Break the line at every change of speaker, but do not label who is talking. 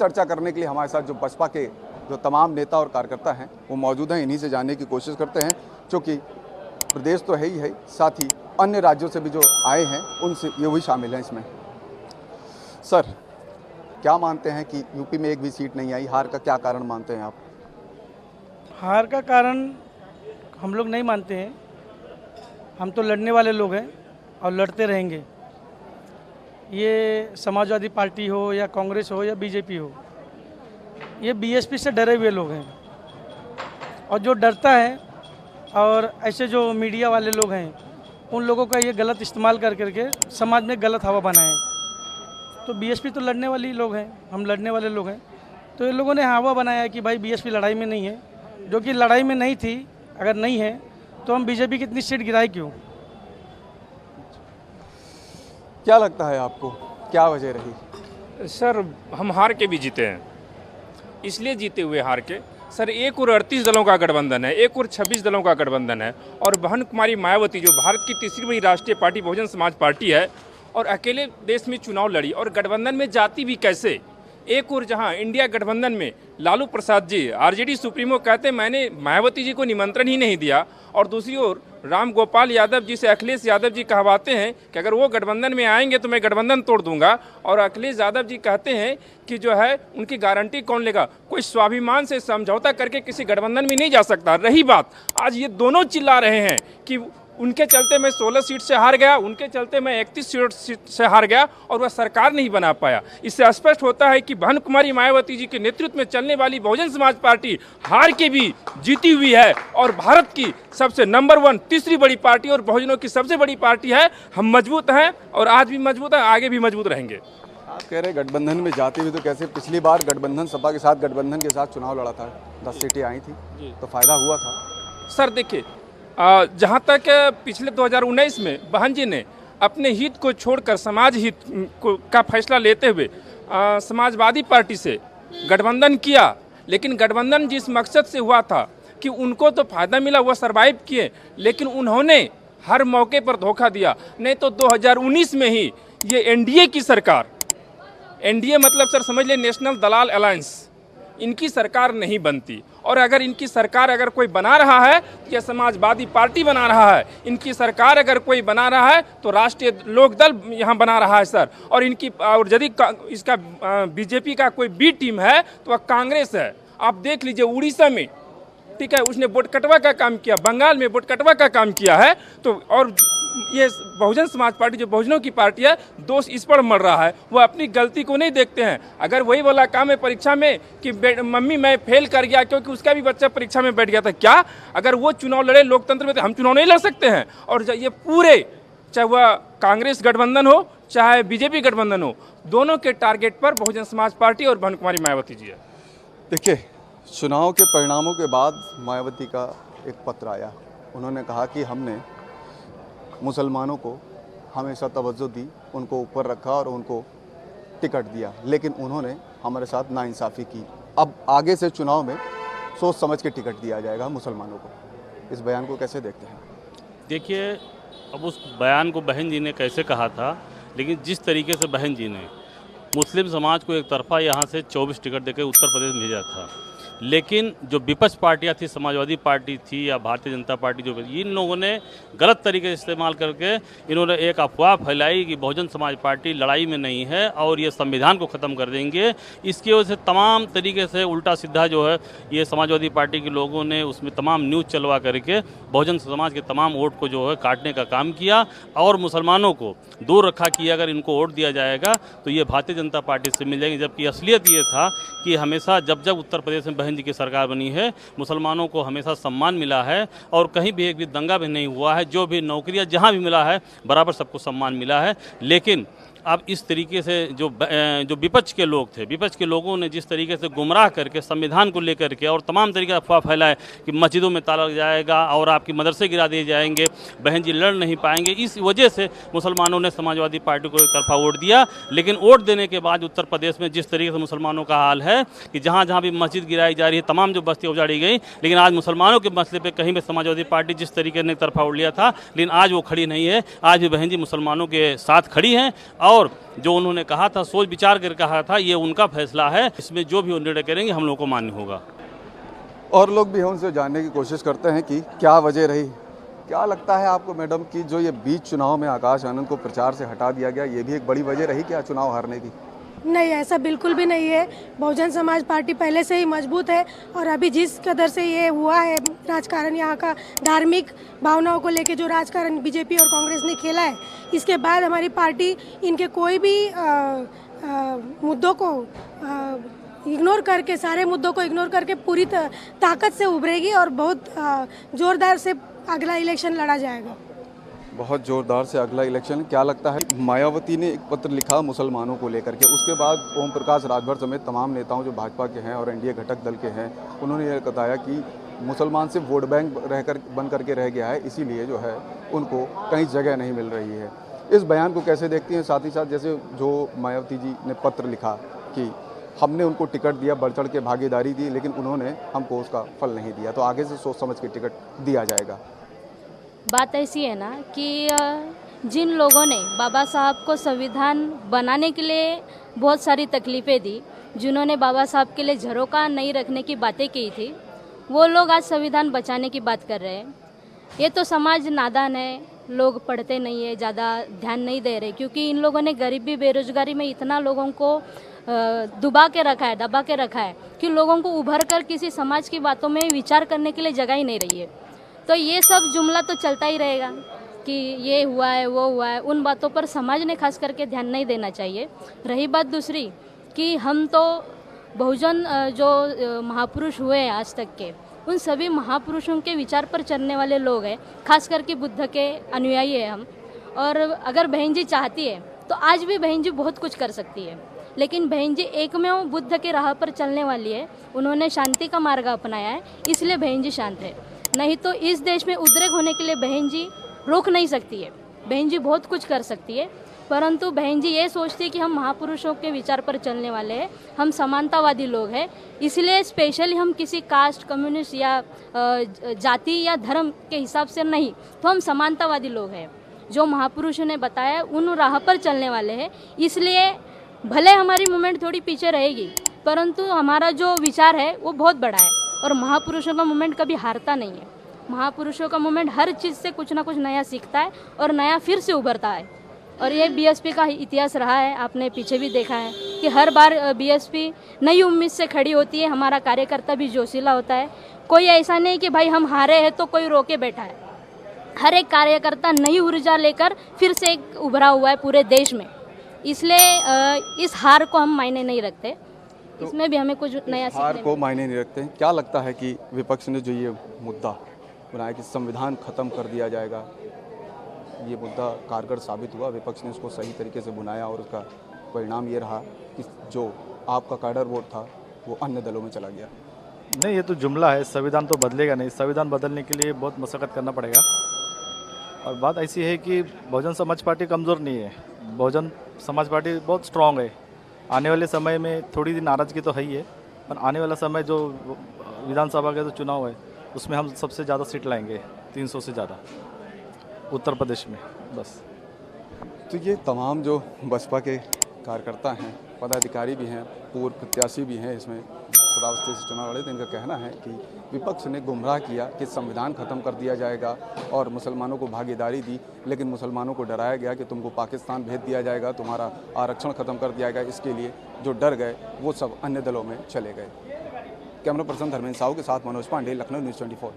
चर्चा करने के लिए हमारे साथ जो बसपा के जो तमाम नेता और कार्यकर्ता हैं वो मौजूद हैं। इन्हीं से जानने की कोशिश करते हैं, क्योंकि प्रदेश तो है ही है, साथ ही अन्य राज्यों से भी जो आए हैं उनसे ये भी शामिल हैं इसमें। सर, क्या मानते हैं कि यूपी में एक भी सीट नहीं आई, हार का क्या कारण मानते हैं आप?
हार का कारण हम लोग नहीं मानते हैं। हम तो लड़ने वाले लोग हैं और लड़ते रहेंगे। ये समाजवादी पार्टी हो या कांग्रेस हो या बीजेपी हो, ये बीएसपी से डरे हुए लोग हैं। और जो डरता है और ऐसे जो मीडिया वाले लोग हैं, उन लोगों का ये गलत इस्तेमाल कर करके समाज में गलत हवा बनाए। तो बीएसपी तो लड़ने वाले लोग हैं, हम लड़ने वाले लोग हैं। तो ये लोगों ने हवा बनाया कि भाई बीएसपी लड़ाई में नहीं है, जो कि लड़ाई में नहीं थी। अगर नहीं है तो हम बीजेपी की इतनी सीट गिराए क्यों?
क्या लगता है आपको, क्या वजह रही?
सर, हम हार के भी जीते हैं, इसलिए जीते हुए हार के। सर, एक और 38 दलों का गठबंधन है, एक और 26 दलों का गठबंधन है, और बहन कुमारी मायावती जो भारत की तीसरी बड़ी राष्ट्रीय पार्टी बहुजन समाज पार्टी है, और अकेले देश में चुनाव लड़ी, और गठबंधन में जाती भी कैसे। एक और जहां इंडिया गठबंधन में लालू प्रसाद जी आरजेडी सुप्रीमो कहते मैंने मायावती जी को निमंत्रण ही नहीं दिया, और दूसरी ओर राम गोपाल यादव जी से अखिलेश यादव जी कहवाते हैं कि अगर वो गठबंधन में आएंगे तो मैं गठबंधन तोड़ दूंगा, और अखिलेश यादव जी कहते हैं कि जो है उनकी गारंटी कौन लेगा, कोई स्वाभिमान से समझौता करके किसी गठबंधन में नहीं जा सकता। रही बात, आज ये दोनों चिल्ला रहे हैं कि उनके चलते मैं 16 सीट से हार गया, उनके चलते मैं 31 सीट से हार गया, और वह सरकार नहीं बना पाया। इससे स्पष्ट होता है कि बहन कुमारी मायावती जी के नेतृत्व में चलने वाली बहुजन समाज पार्टी हार के भी जीती हुई है, और भारत की सबसे नंबर 1 तीसरी बड़ी पार्टी और बहुजनों की सबसे बड़ी पार्टी है। हम मजबूत हैं, और आज भी मजबूत हैं, आगे भी मजबूत रहेंगे।
आप कह रहे गठबंधन में जाते हुए तो कैसे? पिछली बार गठबंधन सपा के साथ गठबंधन के साथ चुनाव लड़ा था, 10 सीटें आई थी, तो फायदा हुआ था।
सर देखिए, जहाँ तक पिछले 2019 में बहन जी ने अपने हित को छोड़कर समाज हित का फैसला लेते हुए समाजवादी पार्टी से गठबंधन किया, लेकिन गठबंधन जिस मकसद से हुआ था कि उनको तो फायदा मिला, वह सरवाइव किए, लेकिन उन्होंने हर मौके पर धोखा दिया। नहीं तो 2019 में ही ये एनडीए की सरकार, एनडीए मतलब सर समझ ले नेशनल दलाल अलायंस, इनकी सरकार नहीं बनती। और अगर इनकी सरकार अगर कोई बना रहा है, या समाजवादी पार्टी बना रहा है, इनकी सरकार अगर कोई बना रहा है तो राष्ट्रीय लोकदल यहाँ बना रहा है सर। और इनकी, और यदि इसका बीजेपी का कोई बी टीम है तो वह कांग्रेस है। आप देख लीजिए, उड़ीसा में, ठीक है, उसने वोट कटवा का काम किया, बंगाल में वोट कटवा का काम किया है। तो और ये बहुजन समाज पार्टी जो बहुजनों की पार्टी है, दोष इस पर मर रहा है, वो अपनी गलती को नहीं देखते हैं। अगर वही वाला काम है परीक्षा में कि मम्मी मैं फेल कर गया क्योंकि उसका भी बच्चा परीक्षा में बैठ गया था, क्या अगर वो चुनाव लड़े लोकतंत्र में तो हम चुनाव नहीं लड़ सकते हैं? और ये पूरे, चाहे वह कांग्रेस गठबंधन हो चाहे बीजेपी गठबंधन हो, दोनों के टारगेट पर बहुजन समाज पार्टी और बहन कुमारी मायावती जी है।
देखिए, चुनाव के परिणामों के बाद मायावती का एक पत्र आया, उन्होंने कहा कि हमने मुसलमानों को हमेशा तवज्जो दी, उनको ऊपर रखा और उनको टिकट दिया, लेकिन उन्होंने हमारे साथ नाइंसाफ़ी की। अब आगे से चुनाव में सोच समझ के टिकट दिया जाएगा मुसलमानों को। इस बयान को कैसे देखते हैं?
देखिए, अब उस बयान को बहन जी ने कैसे कहा था, लेकिन जिस तरीके से बहन जी ने मुस्लिम समाज को एक तरफा यहाँ से 24 टिकट देकर उत्तर प्रदेश भेजा था, लेकिन जो विपक्ष पार्टियां थी, समाजवादी पार्टी थी या भारतीय जनता पार्टी, जो इन लोगों ने गलत तरीके से इस्तेमाल करके इन्होंने एक अफवाह फैलाई कि बहुजन समाज पार्टी लड़ाई में नहीं है और ये संविधान को ख़त्म कर देंगे। इसकी वजह से तमाम तरीके से उल्टा सीधा जो है ये समाजवादी पार्टी के लोगों ने उसमें तमाम न्यूज़ चलवा करके बहुजन समाज के तमाम वोट को जो है काटने का काम किया, और मुसलमानों को दूर रखा कि अगर इनको वोट दिया जाएगा तो ये भारतीय जनता पार्टी से मिल जाएंगे। जबकि असलियत ये था कि हमेशा जब जब उत्तर प्रदेश में जी की सरकार बनी है, मुसलमानों को हमेशा सम्मान मिला है, और कहीं भी एक भी दंगा भी नहीं हुआ है। जो भी नौकरियां जहां भी मिला है, बराबर सबको सम्मान मिला है। लेकिन अब इस तरीके से जो विपक्ष के लोग थे, विपक्ष के लोगों ने जिस तरीके से गुमराह करके संविधान को लेकर के और तमाम तरीके अफवाह फैलाए कि मस्जिदों में ताला लग जाएगा और आपकी मदरसे गिरा दिए जाएंगे, बहन जी लड़ नहीं पाएंगे, इस वजह से मुसलमानों ने समाजवादी पार्टी को एक तरफा वोट दिया। लेकिन वोट देने के बाद उत्तर प्रदेश में जिस तरीके से मुसलमानों का हाल है कि जहाँ जहाँ भी मस्जिद गिराई जा रही है, तमाम जो बस्तियाँ उजाड़ी गई, लेकिन आज मुसलमानों के मसले पर कहीं भी समाजवादी पार्टी जिस तरीके ने एक तरफा वोट लिया था, लेकिन आज वो खड़ी नहीं है। आज भी बहन जी मुसलमानों के साथ खड़ी हैं और जो उन्होंने कहा था, सोच विचार कर कहा था, ये उनका फैसला है। इसमें जो भी वो निर्णय करेंगे हम लोगों को मान्य होगा।
और लोग भी हैं, उनसे जानने की कोशिश करते हैं कि क्या वजह रही। क्या लगता है आपको मैडम कि जो ये बीच चुनाव में आकाश आनंद को प्रचार से हटा दिया गया, ये भी एक बड़ी वजह रही क्या चुनाव हारने की?
नहीं, ऐसा बिल्कुल भी नहीं है। बहुजन समाज पार्टी पहले से ही मजबूत है और अभी जिस कदर से ये हुआ है राजकारण, यहाँ का धार्मिक भावनाओं को लेके जो राजकारण बीजेपी और कांग्रेस ने खेला है, इसके बाद हमारी पार्टी इनके कोई भी मुद्दों को इग्नोर करके, सारे मुद्दों को इग्नोर करके पूरी ताकत से उभरेगी और बहुत ज़ोरदार से अगला इलेक्शन लड़ा जाएगा।
बहुत ज़ोरदार से अगला इलेक्शन। क्या लगता है, मायावती ने एक पत्र लिखा मुसलमानों को लेकर के, उसके बाद ओम प्रकाश राजभर समेत तमाम नेताओं जो भाजपा के हैं और एनडीए घटक दल के हैं, उन्होंने ये बताया कि मुसलमान सिर्फ वोट बैंक बन करके रह गया है, इसीलिए जो है उनको कहीं जगह नहीं मिल रही है। इस बयान को कैसे देखती हैं? साथ ही साथ जैसे जो मायावती जी ने पत्र लिखा कि हमने उनको टिकट दिया, बढ़ चढ़ के भागीदारी दी, लेकिन उन्होंने हमको उसका फल नहीं दिया, तो आगे से सोच समझ के टिकट दिया जाएगा।
बात ऐसी है ना कि जिन लोगों ने बाबा साहब को संविधान बनाने के लिए बहुत सारी तकलीफ़ें दी, जिन्होंने बाबा साहब के लिए झरोका नहीं रखने की बातें की थी, वो लोग आज संविधान बचाने की बात कर रहे हैं। ये तो समाज नादान है, लोग पढ़ते नहीं है, ज़्यादा ध्यान नहीं दे रहे, क्योंकि इन लोगों ने गरीबी बेरोजगारी में इतना लोगों को दबा के रखा है कि लोगों को उभर कर किसी समाज की बातों में विचार करने के लिए जगह ही नहीं रही है। तो ये सब जुमला तो चलता ही रहेगा कि ये हुआ है, वो हुआ है, उन बातों पर समाज ने खास करके ध्यान नहीं देना चाहिए। रही बात दूसरी कि हम तो बहुजन जो महापुरुष हुए हैं आज तक के, उन सभी महापुरुषों के विचार पर चलने वाले लोग हैं, खास करके बुद्ध के अनुयायी हैं हम। और अगर बहन जी चाहती है तो आज भी बहन जी बहुत कुछ कर सकती है, लेकिन बहन जी एकमेव बुद्ध के राह पर चलने वाली है। उन्होंने शांति का मार्ग अपनाया है, इसलिए बहन जी शांत है। नहीं तो इस देश में उद्रेक होने के लिए बहन जी रोक नहीं सकती है। बहन जी बहुत कुछ कर सकती है, परंतु बहन जी ये सोचती है कि हम महापुरुषों के विचार पर चलने वाले हैं, हम समानतावादी लोग हैं, इसलिए स्पेशली हम किसी कास्ट, कम्युनिस्ट या जाति या धर्म के हिसाब से नहीं, तो हम समानतावादी लोग हैं। जो महापुरुषों ने बताया उन राह पर चलने वाले हैं, इसलिए भले हमारी मूवमेंट थोड़ी पीछे रहेगी, परंतु हमारा जो विचार है वो बहुत बड़ा है और महापुरुषों का मूवमेंट कभी हारता नहीं है। महापुरुषों का मूवमेंट हर चीज़ से कुछ ना कुछ नया सीखता है और नया फिर से उभरता है। और ये बीएसपी का इतिहास रहा है, आपने पीछे भी देखा है कि हर बार बीएसपी नई उम्मीद से खड़ी होती है। हमारा कार्यकर्ता भी जोशीला होता है। कोई ऐसा नहीं कि भाई हम हारे हैं तो कोई रोके बैठा है। हर एक कार्यकर्ता नई ऊर्जा लेकर फिर से एक उभरा हुआ है पूरे देश में, इसलिए इस हार को हम मायने नहीं रखते। तो इसमें भी हमें कुछ नया
हार को मायने नहीं रखते हैं। क्या लगता है कि विपक्ष ने जो ये मुद्दा बनाया कि संविधान खत्म कर दिया जाएगा, ये मुद्दा कारगर साबित हुआ? विपक्ष ने उसको सही तरीके से बुनाया और उसका परिणाम ये रहा कि जो आपका कैडर वोट था वो अन्य दलों में चला गया।
नहीं, ये तो जुमला है, संविधान तो बदलेगा नहीं। संविधान बदलने के लिए बहुत मशक्कत करना पड़ेगा। और बात ऐसी है कि बहुजन समाज पार्टी कमज़ोर नहीं है, बहुजन समाज पार्टी बहुत स्ट्रांग है। आने वाले समय में थोड़ी सी नाराज़गी तो है ही है, पर आने वाला समय जो विधानसभा का जो चुनाव है उसमें हम सबसे ज़्यादा सीट लाएंगे, 300 से ज़्यादा उत्तर प्रदेश में बस।
तो ये तमाम जो बसपा के कार्यकर्ता हैं, पदाधिकारी भी हैं, पूर्व प्रत्याशी भी हैं, इसमें श्रावस्ती से चुनाव लड़े, तो इनका कहना है कि विपक्ष ने गुमराह किया कि संविधान ख़त्म कर दिया जाएगा और मुसलमानों को भागीदारी दी, लेकिन मुसलमानों को डराया गया कि तुमको पाकिस्तान भेज दिया जाएगा, तुम्हारा आरक्षण ख़त्म कर दिया जाएगा। इसके लिए जो डर गए वो सब अन्य दलों में चले गए। कैमरा पर्सन धर्मेंद्र साहू के साथ मनोज पांडे, लखनऊ न्यूज़ 24।